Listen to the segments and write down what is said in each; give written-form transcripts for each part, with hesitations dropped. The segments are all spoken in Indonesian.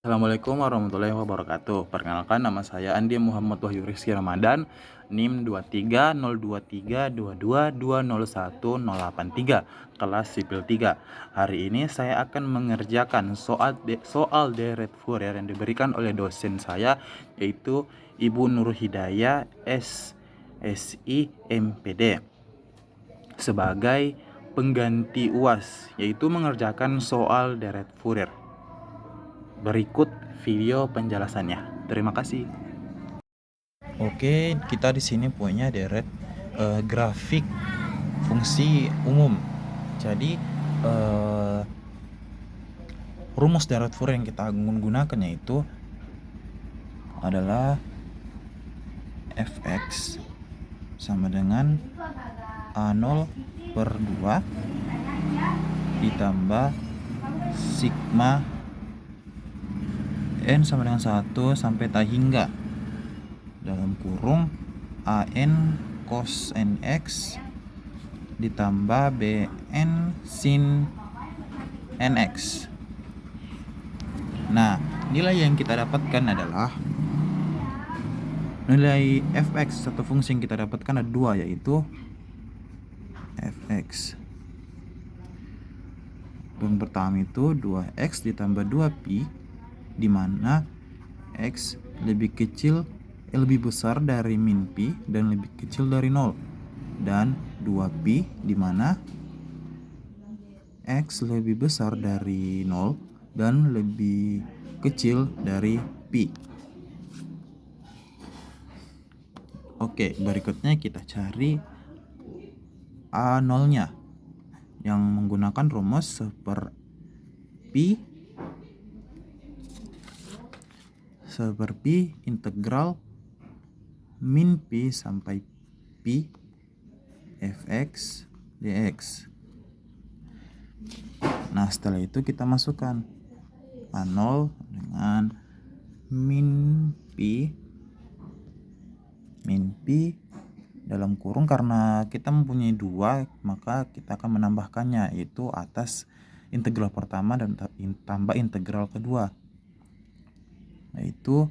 Assalamualaikum warahmatullahi wabarakatuh. Perkenalkan, nama saya Andi Muhammad Wahyu Rizky Ramadan, NIM 230222201083, kelas sipil 3. Hari ini saya akan mengerjakan soal deret Fourier yang diberikan oleh dosen saya, yaitu Ibu Nur Hidayah SSI MPD, sebagai pengganti UAS, yaitu mengerjakan soal deret Fourier. Berikut video penjelasannya. Terima kasih. Oke, kita di sini punya deret grafik fungsi umum. Jadi rumus deret Fourier yang kita gunakan yaitu adalah fx sama dengan A0 per 2 ditambah sigma N sama dengan 1 sampai tak hingga dalam kurung AN cos NX ditambah BN sin NX. Nah, nilai yang kita dapatkan adalah nilai fx, satu fungsi yang kita dapatkan ada dua, yaitu fx yang pertama itu 2x ditambah 2pi, di mana x lebih besar dari min pi dan lebih kecil dari 0, dan 2pi di mana x lebih besar dari 0 dan lebih kecil dari pi. Oke, berikutnya kita cari A0 nya yang menggunakan rumus seperti integral min pi sampai pi fx dx. Nah, setelah itu kita masukkan A0 dengan min pi dalam kurung, karena kita mempunyai dua, maka kita akan menambahkannya, yaitu atas integral pertama dan tambah integral kedua, yaitu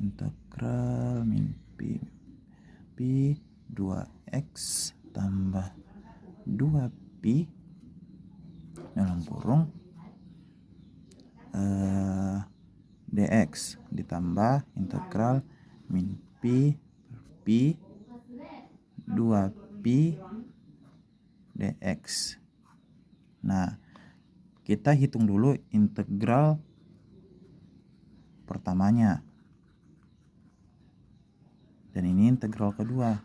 integral min pi 2x tambah 2pi dalam kurung dx ditambah integral min pi 2pi dx. Nah, kita hitung dulu integral pertamanya, dan ini integral kedua.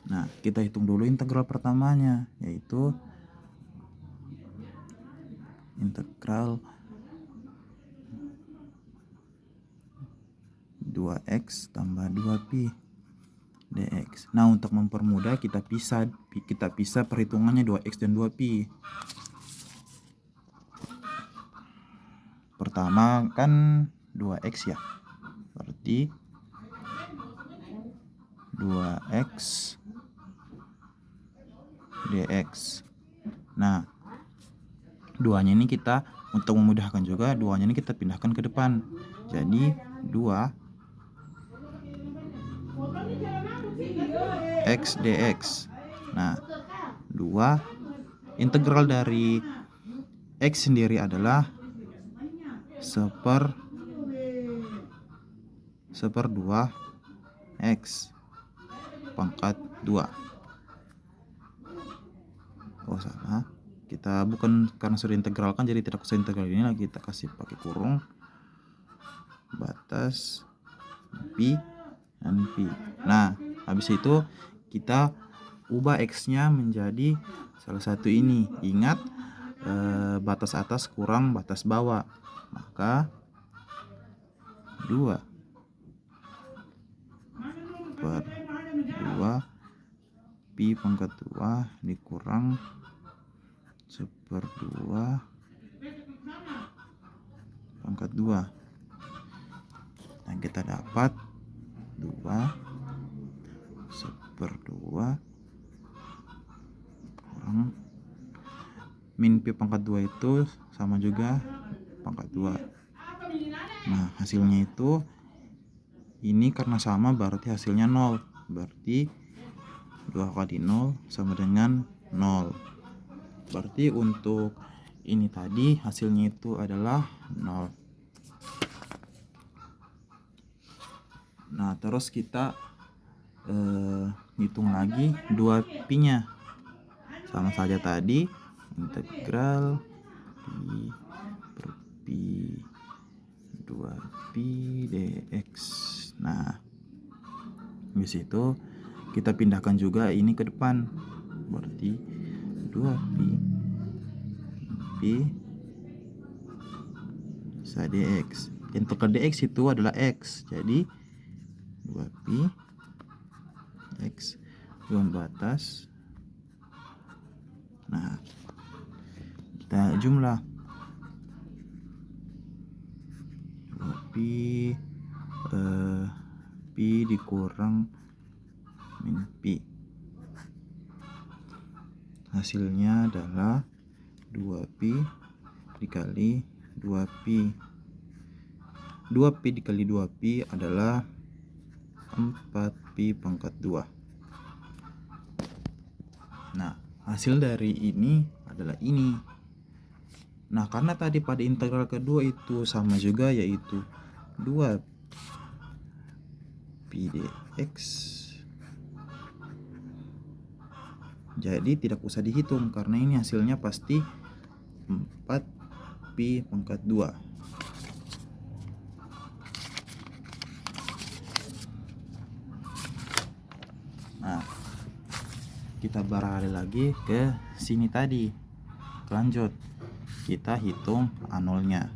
Nah, kita hitung dulu integral pertamanya, yaitu integral 2x tambah 2pi dx. Nah, untuk mempermudah kita pisah perhitungannya 2x dan 2pi. Pertama kan 2x ya, berarti 2x dx. Nah, duanya ini kita, untuk memudahkan juga, duanya ini kita pindahkan ke depan. Jadi 2 x dx. Nah, 2 integral dari x sendiri adalah seper 2 x pangkat 2. Oh, salah. Kita bukan, karena sudah integralkan jadi tidak usah integral ini lagi, kita kasih pakai kurung batas pi dan pi. Nah, habis itu kita ubah x-nya menjadi salah satu ini. Ingat, batas atas kurang batas bawah, maka 2 per 2 pi pangkat 2 dikurang seper 2 pangkat 2. Nah, kita dapat 2 seper 2 kurang min pi pangkat 2 itu sama juga pangkat 2. Nah, hasilnya itu ini karena sama berarti hasilnya 0. Berarti 2 kali 0 sama dengan 0. Berarti untuk ini tadi hasilnya itu adalah 0. Nah, terus kita hitung lagi 2pi nya. Sama saja tadi, integral pi per pi 2pi dx. Nah, di situ kita pindahkan juga ini ke depan. Berarti 2pi pi bisa dx. Integral dx itu adalah x. Jadi 2pi x belum batas. Nah, kita jumlah 2pi pi dikurang min pi. Hasilnya adalah 2pi dikali 2pi. 2pi dikali 2pi adalah 4pi pangkat 2. Nah, hasil dari ini adalah ini. Nah, karena tadi pada integral kedua itu sama juga, yaitu 2pi dx, jadi tidak usah dihitung karena ini hasilnya pasti 4pi pangkat 2. Nah, kita beralih lagi ke sini tadi. Lanjut, kita hitung A0-nya.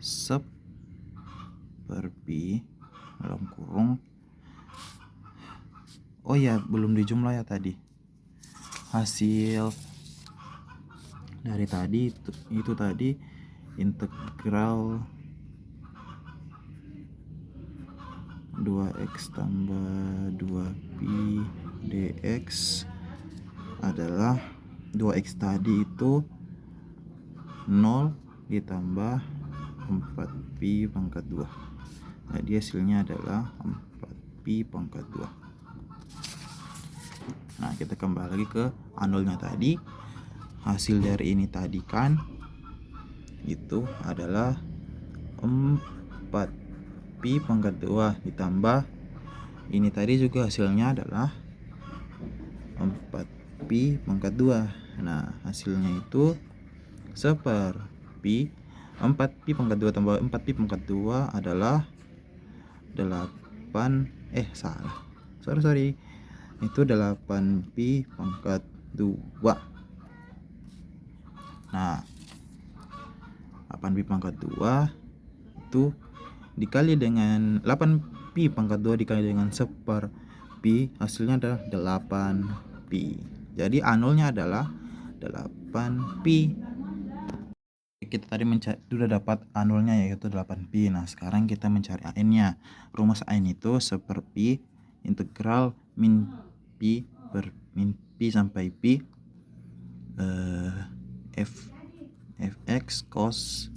Sep per pi dalam kurung. Oh ya, belum dijumlah ya tadi. Hasil dari tadi itu tadi integral 2x tambah 2pi dx adalah 2x tadi itu 0 ditambah 4pi pangkat 2. Jadi hasilnya adalah 4pi pangkat 2. Nah, kita kembali lagi ke A0-nya tadi. Hasil dari ini tadi kan itu adalah 4pi pangkat 2 ditambah ini tadi juga hasilnya adalah 4pi pangkat 2. Nah, hasilnya itu seperti 4pi pangkat 2 tambah 4pi pangkat 2 adalah 8. Sorry. Itu 8pi pangkat 2. Nah, 8pi pangkat 2 itu dikali dengan 8pi pangkat 2 dikali dengan seperpi, hasilnya adalah 8pi. Jadi A0-nya adalah 8pi. Kita tadi sudah dapat A0-nya yaitu 8pi. Nah, sekarang kita mencari AN-nya. Rumus AN itu seperti integral min pi sampai pi fx cos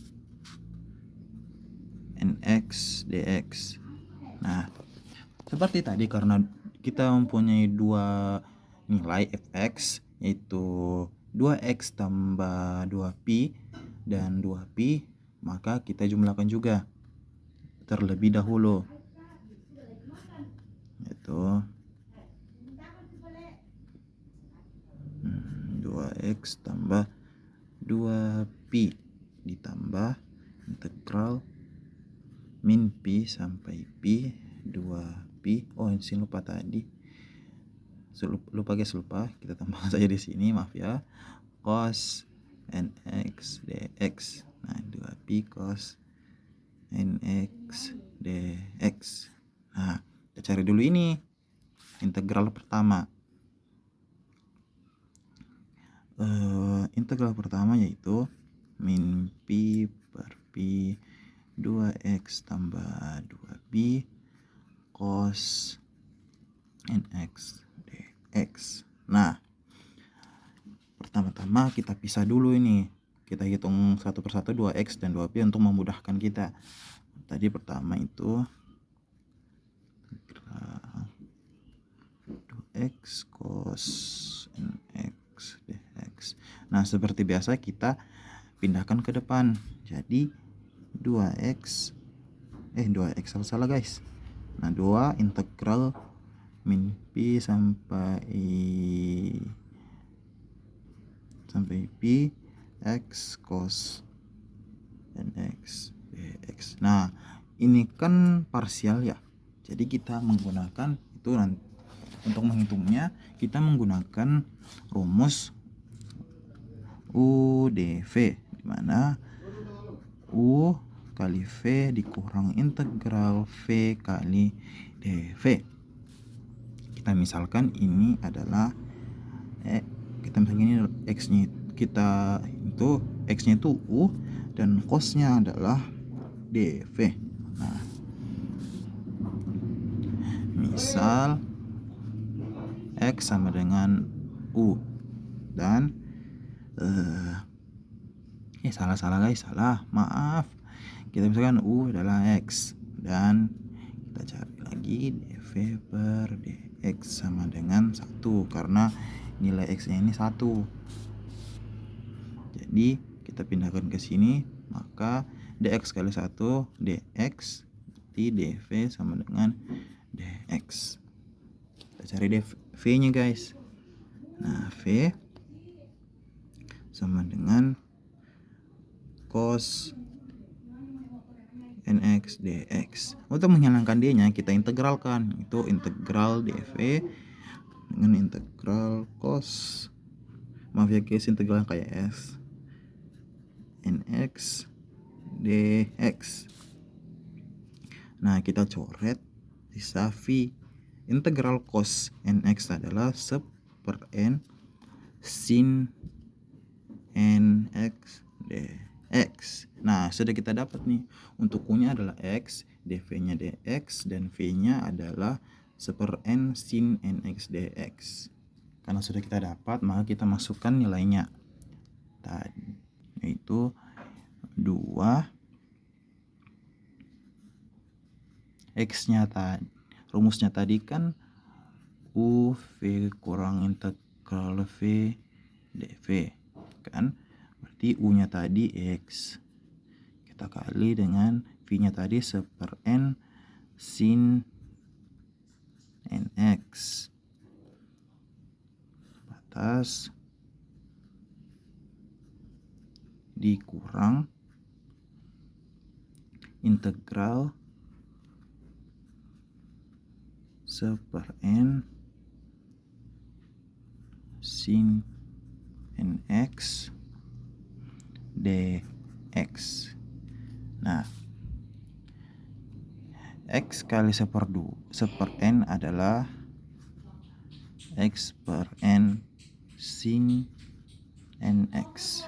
nx dx. Nah, seperti tadi karena kita mempunyai dua nilai fx yaitu 2x tambah 2pi dan 2pi, maka kita jumlahkan juga terlebih dahulu, yaitu 2x tambah 2pi ditambah integral min pi sampai pi 2pi. Oh, ini lupa tadi. Lupa. Kita tambahkan saja di sini, maaf ya. Cos nx dx. Nah, 2pi cos nx dx. Nah, kita cari dulu ini integral pertama. Integral pertama yaitu min pi per pi 2x tambah 2pi cos nx dx. Nah, pertama-tama kita pisah dulu ini. Kita hitung satu persatu 2x dan 2p untuk memudahkan kita. Tadi pertama itu 2x cos nx dx. Nah, seperti biasa kita pindahkan ke depan. Jadi 2x salah guys. Nah, 2 integral min pi sampai pi x cos nx dx. Nah, ini kan parsial ya. Jadi kita menggunakan itu nanti untuk menghitungnya kita menggunakan rumus U dv, di mana U kali V dikurang integral V kali dv. Kita misalkan ini adalah kita misalkan ini x-nya kita itu x-nya itu U dan cos-nya adalah dv. Nah, misal x sama dengan U dan salah guys, maaf. Kita misalkan U adalah x dan kita cari lagi dv per dx sama dengan 1 karena nilai x nya ini 1. Jadi kita pindahkan ke sini, maka dx kali 1 dx, berarti dv sama dengan dx. Kita cari v nya guys. Nah, v sama dengan cos nx dx. Untuk menghilangkan d nya kita integralkan, itu integral dv dengan integral cos, maaf ya guys, integral kayak s nx dx. Nah, kita coret sisa v. Integral cos nx adalah 1/n sin nx dx. Nah, sudah kita dapat nih. Untuk U-nya adalah x, dv-nya dx, dan v-nya adalah 1/n sin nx dx. Karena sudah kita dapat, maka kita masukkan nilainya tadi, yaitu 2 x-nya tadi. Rumusnya tadi kan U V kurang integral V dV kan, berarti U-nya tadi x, kita kali dengan V-nya tadi 1/n sin nx atas dikurang integral 1/n sin nx dx. Nah, x kali 1/n adalah x per n sin nx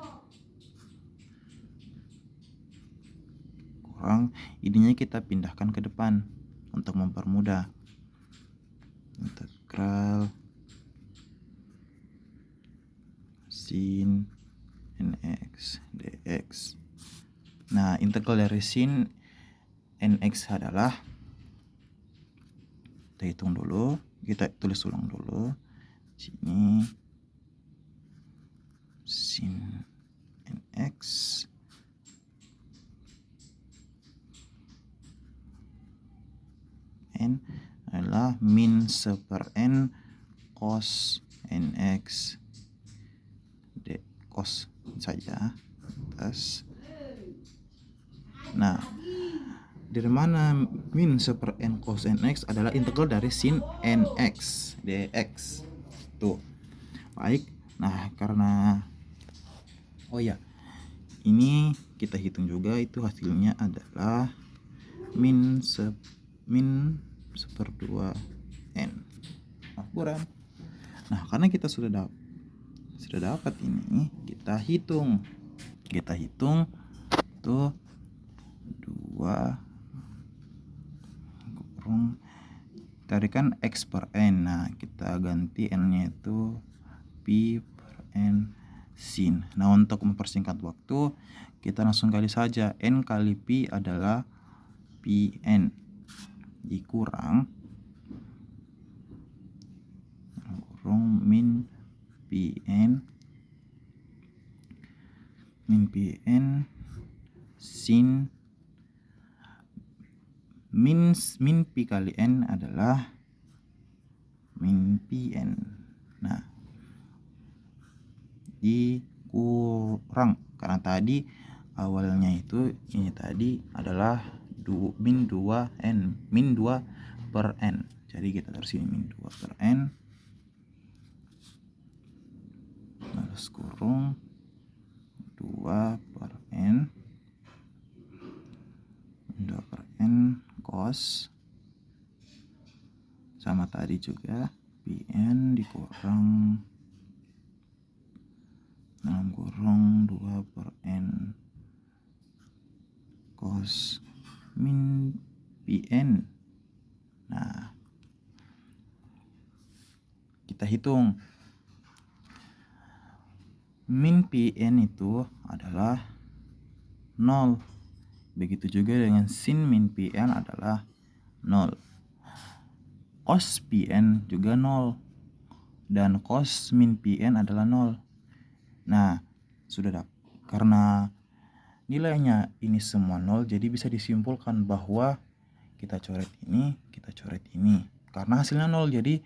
kurang, ininya kita pindahkan ke depan untuk mempermudah. Integral sin nx dx. Nah, integral dari sin nx adalah, kita hitung dulu, kita tulis ulang dulu. Sini sin nx n adalah min 1/n cos nx d cos saja atas. Nah, dari mana min 1/n cos nx adalah integral dari sin nx dx. Tuh. Baik. Nah, karena ini kita hitung juga, itu hasilnya adalah min 1/2n. Akurat. Nah, karena kita sudah dapat ini, kita hitung itu 2 kurang tadi kan X per N. Nah, kita ganti N-nya itu Pi per N sin. Nah, untuk mempersingkat waktu, kita langsung kali saja. N kali Pi adalah Pi N dikurang min Pi N sin min Pi kali N adalah min Pi N. Nah, dikurang karena tadi awalnya itu ini tadi adalah min 2 per N. Jadi kita taruh sini min 2 per N balas kurung 2 per N 2 per N cos sama tadi juga Pn dikurang dalam kurung 2 per N cos min Pn. Nah, kita hitung min Pn itu adalah 0. Begitu juga dengan sin min Pn adalah 0. Cos Pn juga 0. Dan cos min Pn adalah 0. Nah, sudah dapat. Karena nilainya ini semua 0, jadi bisa disimpulkan bahwa kita coret ini, kita coret ini. Karena hasilnya 0, jadi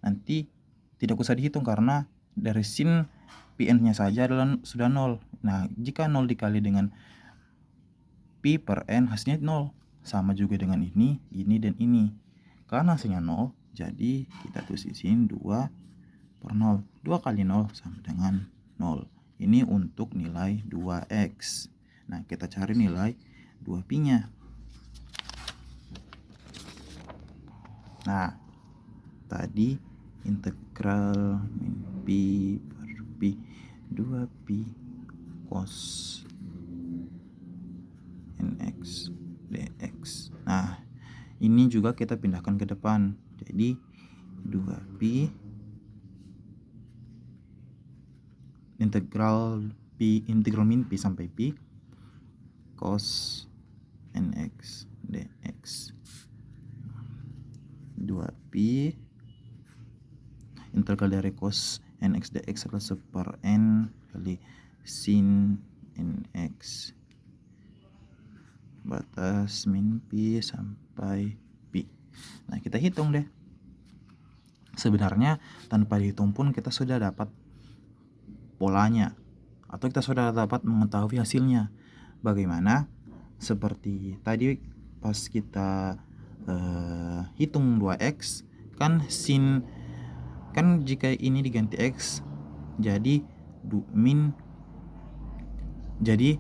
nanti tidak usah dihitung karena dari sin Pn-nya saja adalah sudah 0. Nah, jika 0 dikali dengan Pi per N hasilnya 0. Sama juga dengan ini, dan ini. Karena hasilnya 0, jadi kita tulis di sini 2 per 0. 2 kali 0 sama dengan 0. Ini untuk nilai 2x. Nah, kita cari nilai 2pi-nya. Nah, tadi integral min pi per pi 2pi cos nx dx. Nah, ini juga kita pindahkan ke depan. Jadi 2pi integral min pi sampai pi cos nx dx. 2pi integral dari cos nx dx adalah 1 per n kali sin nx batas min pi sampai pi. Nah, kita hitung deh. Sebenarnya tanpa dihitung pun kita sudah dapat polanya atau kita sudah dapat mengetahui hasilnya. Bagaimana? Seperti tadi pas kita hitung 2x kan sin kan jika ini diganti x jadi min jadi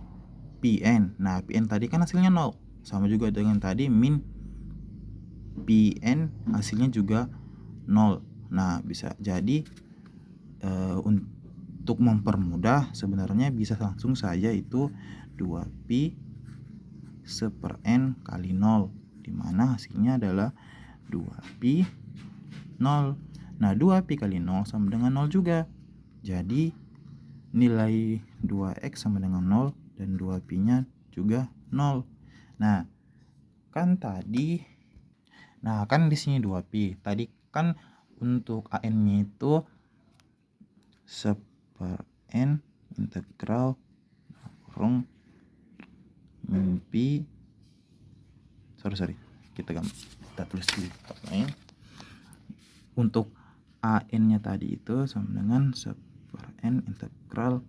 Pn. Nah, Pn tadi kan hasilnya 0. Sama juga dengan tadi min Pn hasilnya juga 0. Nah, bisa jadi untuk mempermudah sebenarnya bisa langsung saja itu 2pi 1 per n kali 0, di mana hasilnya adalah 2pi 0. Nah, 2pi kali 0 sama dengan 0 juga. Jadi nilai 2x sama dengan 0 dan 2pi-nya juga 0. Nah, kan di sini 2pi. Tadi kan untuk an-nya itu 1 per n integral kurung min pi kita tulis di tempat lain. Untuk an-nya tadi itu sama dengan 1 per n integral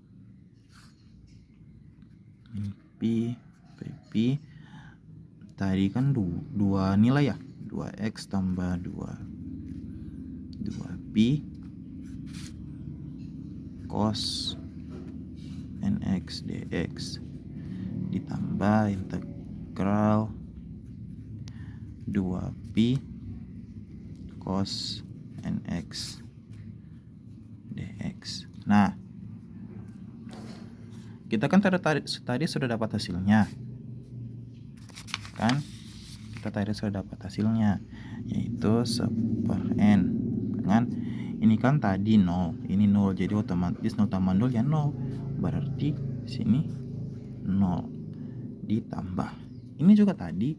min pi pi tadi kan dua nilai ya, 2x tambah 2pi cos nx dx ditambah integral 2pi cos nx dx. Nah, kita kan tadi sudah dapat hasilnya kan, yaitu 1/n. Dengan ini kan tadi 0, ini 0, jadi otomatis 0 tambah 0 ya 0. Berarti sini 0 ditambah. Ini juga tadi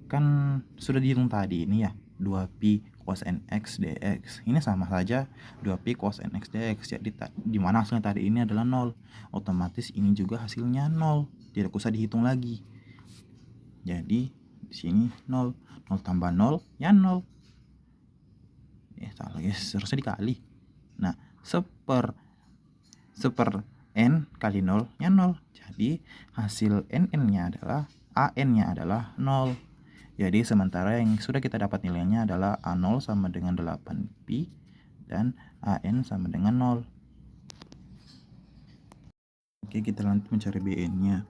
kan sudah dihitung tadi ini ya, 2pi cos nx dx. Ini sama saja 2pi cos nx dx. Jadi di mana hasilnya tadi ini adalah 0. Otomatis ini juga hasilnya 0. Tidak usah dihitung lagi. Jadi di sini 0. 0 tambah 0 ya 0. Salah guys, harusnya dikali. Nah, seper n kali 0 ya 0. Jadi hasil nn-nya adalah an-nya adalah 0. Jadi sementara yang sudah kita dapat nilainya adalah A0 sama dengan 8pi dan AN sama dengan 0. Oke, kita lanjut mencari BN-nya.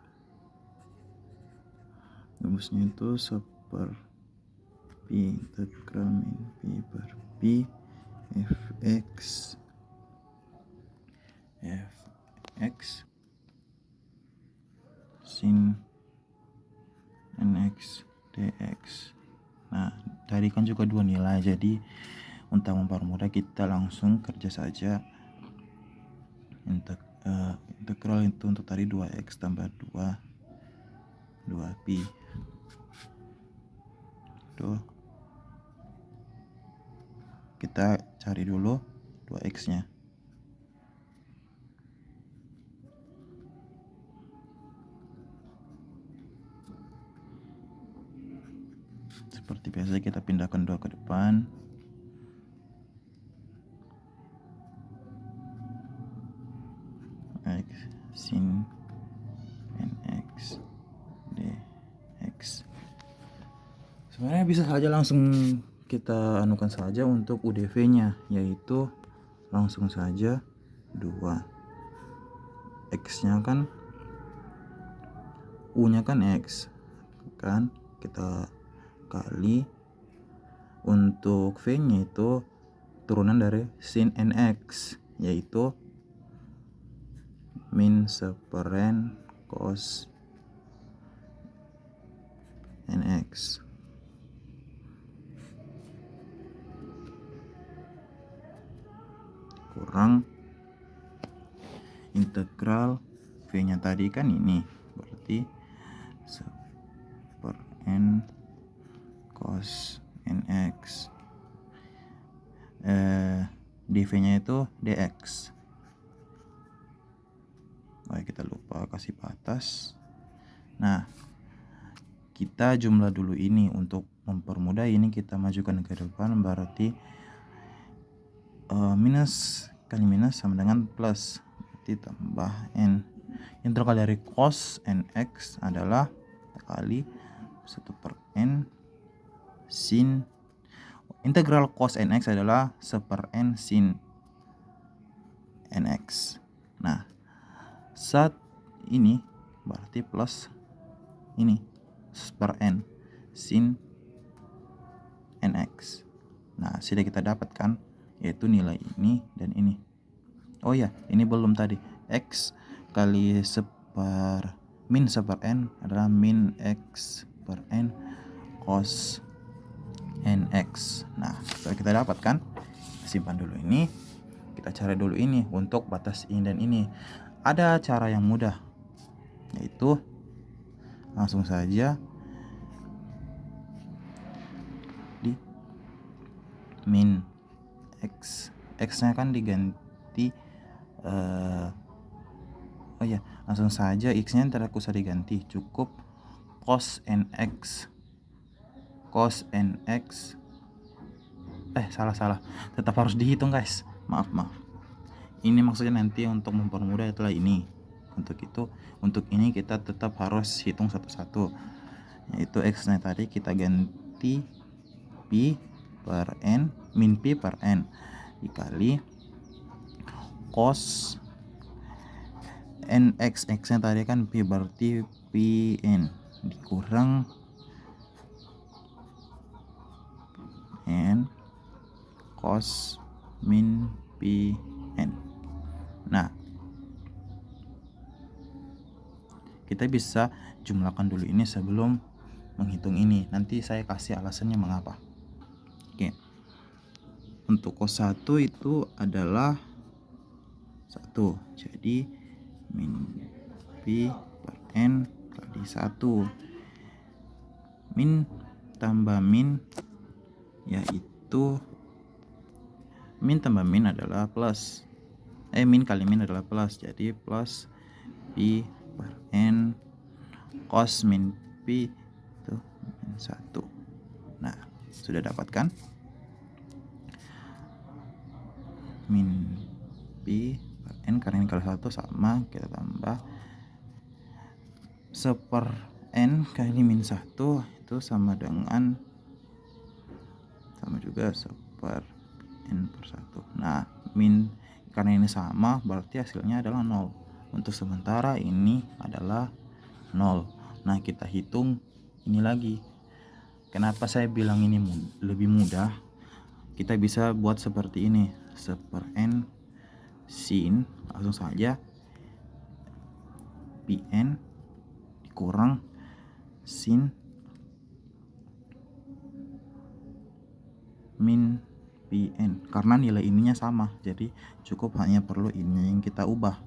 Rumusnya itu 1/pi integral min pi per pi fx sin nx dx. Nah, tadi kan juga dua nilai, jadi untuk mempermudah kita langsung kerja saja. Integral itu untuk tadi 2x tambah 2pi. Tuh. Kita cari dulu 2x-nya. Seperti biasa kita pindahkan 2 ke depan. X sin nx dx. Sebenarnya bisa saja langsung kita anukan saja untuk UDV-nya, yaitu langsung saja 2. X-nya kan U-nya kan X kan, kita kali untuk V-nya itu turunan dari sin nx, yaitu min 1/n cos nx kurang integral V-nya tadi kan ini, berarti 1/n cos nx, dv-nya itu dx. Baik, kita lupa kasih batas. Nah, kita jumlah dulu ini untuk mempermudah. Ini kita majukan ke depan, berarti minus kali minus sama dengan plus, berarti tambah n. Integral dari cos nx adalah kali 1/n sin, integral cos nx adalah 1/n sin nx. Nah, saat ini berarti plus ini 1/n sin nx. Nah, sudah kita dapatkan yaitu nilai ini dan ini. Oh ya, ini belum tadi. X kali min 1/n adalah min x per n cos nx. Nah, setelah kita dapatkan, simpan dulu ini. Kita cari dulu ini untuk batas ini dan ini. Ada cara yang mudah, yaitu langsung saja di min x nya kan diganti langsung saja x-nya tidak usah diganti, cukup cos nx salah, tetap harus dihitung guys, maaf. Ini maksudnya nanti untuk mempermudah itulah ini. Untuk ini kita tetap harus hitung satu-satu, yaitu x-nya tadi kita ganti pi per n, min pi per n dikali cos nx, x-nya tadi kan pi, berarti pi n dikurang n cos min pi n. Nah, kita bisa jumlahkan dulu ini sebelum menghitung ini. Nanti saya kasih alasannya mengapa. untuk cos 1 itu adalah 1. Jadi min pi per n kali 1. Min tambah min yaitu min tambah min adalah plus. Min kali min adalah plus. Jadi plus pi per n cos min pi itu min 1. Nah, sudah dapatkan? Min pi per n karena ini kali 1 sama, kita tambah 1/n kali min 1 itu sama juga 1/n/1. Nah, min karena ini sama berarti hasilnya adalah 0. Untuk sementara ini adalah 0. Nah, kita hitung ini lagi. Kenapa saya bilang ini lebih mudah? Kita bisa buat seperti ini, 1/n sin, langsung saja pn dikurang sin min pn, karena nilai ininya sama, jadi cukup hanya perlu ini yang kita ubah.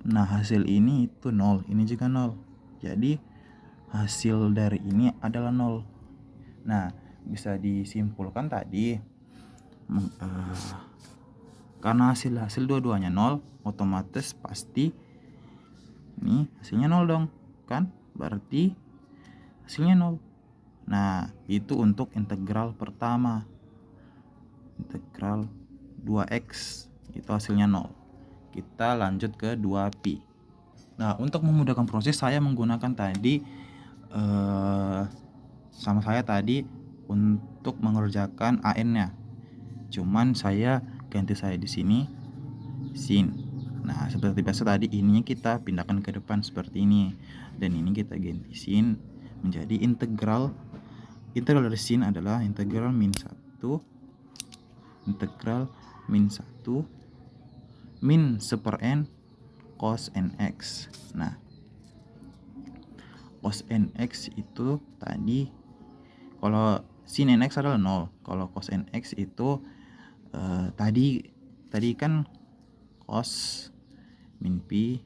Nah, hasil ini itu 0, ini juga 0, jadi hasil dari ini adalah 0. Nah, bisa disimpulkan tadi karena hasil dua-duanya 0, otomatis pasti ini hasilnya 0 dong, kan? Berarti hasilnya 0. Nah, itu untuk integral pertama. Integral 2x itu hasilnya 0. Kita lanjut ke 2pi. Nah, untuk memudahkan proses saya menggunakan tadi sama saya tadi untuk mengerjakan an-nya. Cuman saya ganti saya di sini sin. Nah, seperti biasa tadi ininya kita pindahkan ke depan seperti ini, dan ini kita ganti sin menjadi integral dari sin adalah integral min 1 min 1/n cos nx. Nah, cos nx itu tadi, kalau sin nx adalah 0, kalau cos nx itu tadi kan cos min pi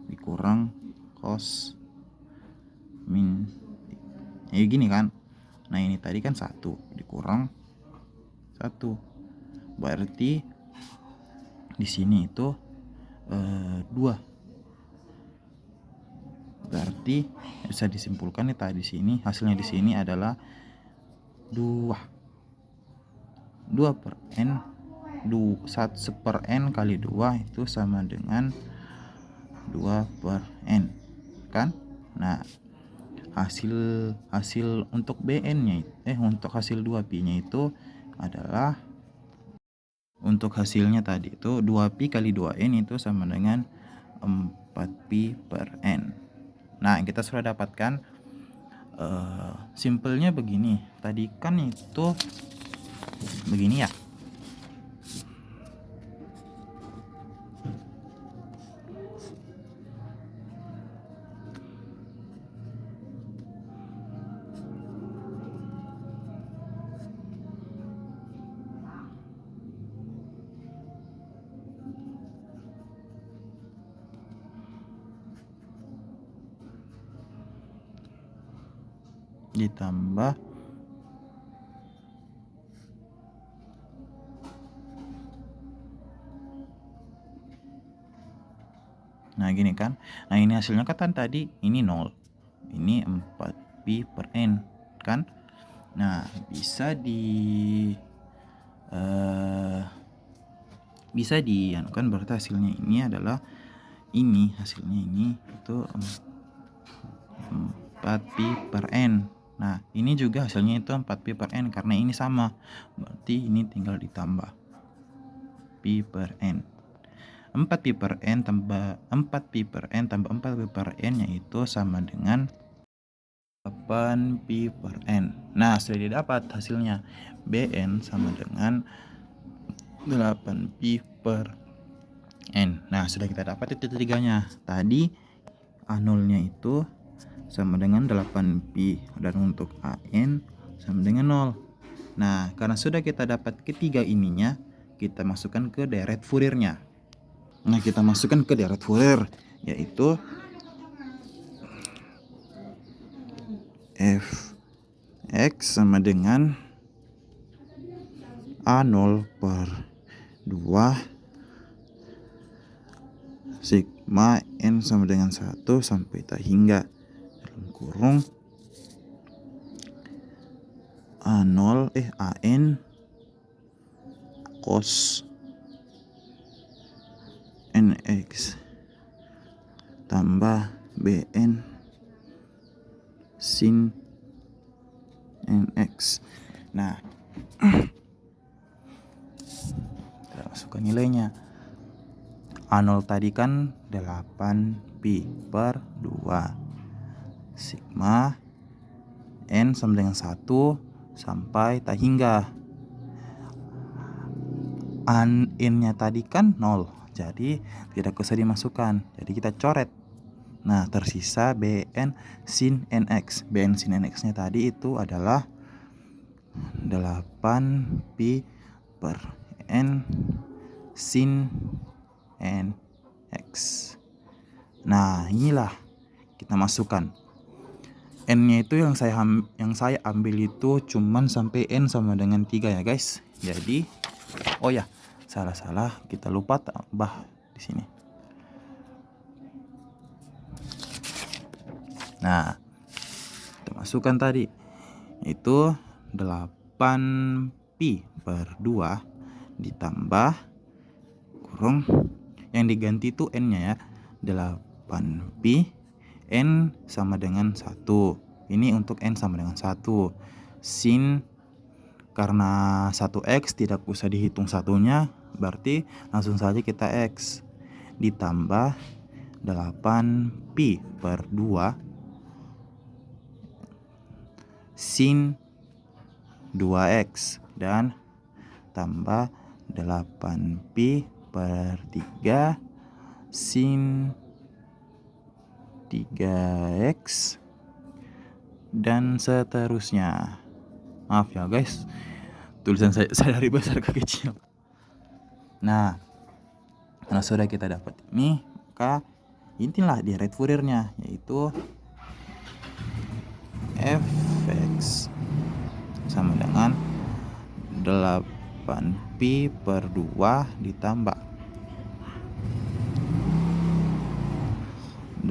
dikurang cos min gini kan. Nah, ini tadi kan 1 dikurang 1, berarti di sini itu 2. Berarti bisa disimpulkan nih tadi sini hasilnya di sini adalah 2 per n 1/n kali 2 itu sama dengan 2 per n, kan? Nah, hasil untuk bn-nya untuk hasil 2pi-nya itu adalah, untuk hasilnya tadi itu 2pi kali 2n itu sama dengan 4pi per n. Nah, kita sudah dapatkan. Simpelnya begini, tadi kan itu begini ya. Ditambah nah gini kan. Nah, ini hasilnya kan tadi ini 0, ini 4pi per n kan. Nah, bisa kan, berarti hasilnya ini adalah hasilnya ini itu 4pi per n. Nah, ini juga hasilnya itu 4pi per n karena ini sama, berarti ini tinggal ditambah pi per n. 4pi per n tambah 4pi per n tambah 4pi per n yaitu sama dengan 8pi per n. Nah, sudah didapat hasilnya. Bn sama dengan 8pi per n. Nah, sudah kita dapat itu tiganya. Tadi A0-nya itu sama dengan 8pi, dan untuk an sama dengan 0. Nah, karena sudah kita dapat ketiga ininya, kita masukkan ke deret Fouriernya. Nah, kita masukkan ke deret Fourier, yaitu f(x) sama dengan A0 per 2 sigma n sama dengan 1 sampai tak hingga dalam kurung A0 AN cos NX tambah BN sin NX. Nah, kita masukkan nilainya. A0 tadi kan 8pi per 2 sigma N sama dengan 1 sampai tak hingga. N-nya tadi kan 0, jadi tidak usah dimasukkan, jadi kita coret. Nah, tersisa BN sin NX. BN sin NX nya tadi itu adalah 8pi per N sin NX. Nah, inilah kita masukkan. N-nya itu yang saya ambil itu cuman sampai N sama dengan 3 ya guys. Jadi oh ya, salah, kita lupa tambah di sini. Nah, kita masukkan tadi itu 8pi per 2 ditambah kurung yang diganti itu N-nya ya, 8pi N sama dengan 1. Ini untuk N sama dengan 1. Sin, karena 1x tidak usah dihitung satunya, berarti langsung saja kita X. Ditambah 8pi per 2 sin 2x. Dan tambah 8pi per 3 sin 3x dan seterusnya. Maaf ya guys, tulisan saya dari besar ke kecil. Nah, karena sudah kita dapat ini, maka inilah deret Fouriernya, yaitu fx sama dengan 8pi per 2 ditambah 8.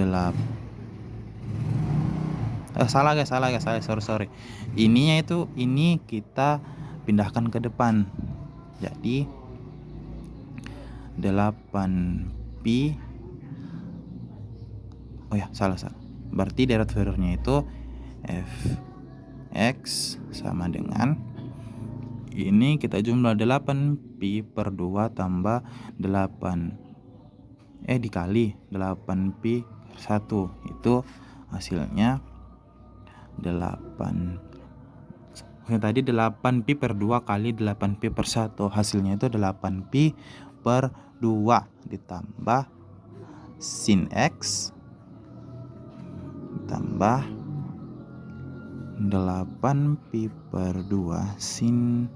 Salah guys, sorry. Ini kita pindahkan ke depan. Jadi 8pi. Oh ya, salah. Berarti deret Fouriernya itu fx sama dengan ini kita jumlah 8pi per 2 tambah 8 dikali 8pi per 1, itu hasilnya 8pi per 2 kali 8pi per 1, hasilnya itu 8pi per 2 ditambah sin x ditambah 8pi per 2 sin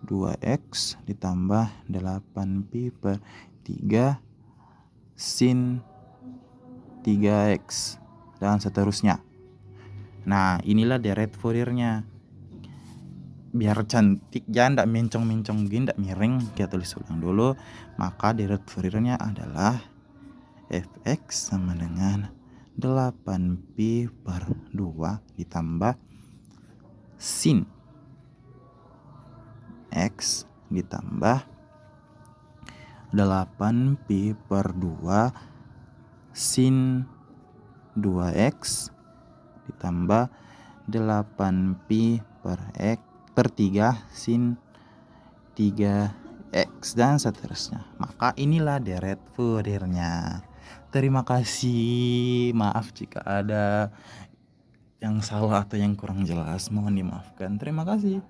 2x ditambah 8pi per 3 sin 3x dan seterusnya. Nah, inilah deret Fouriernya. Biar cantik, jangan ndak mencong-mencong gini, ndak miring, kita tulis ulang dulu. Maka deret Fouriernya adalah fx sama dengan 8pi per 2 ditambah sin x ditambah 8pi per 2 sin 2x ditambah 8pi per 3 sin 3x dan seterusnya. Maka inilah deret Fouriernya. Terima kasih. Maaf jika ada yang salah atau yang kurang jelas, mohon dimaafkan. Terima kasih.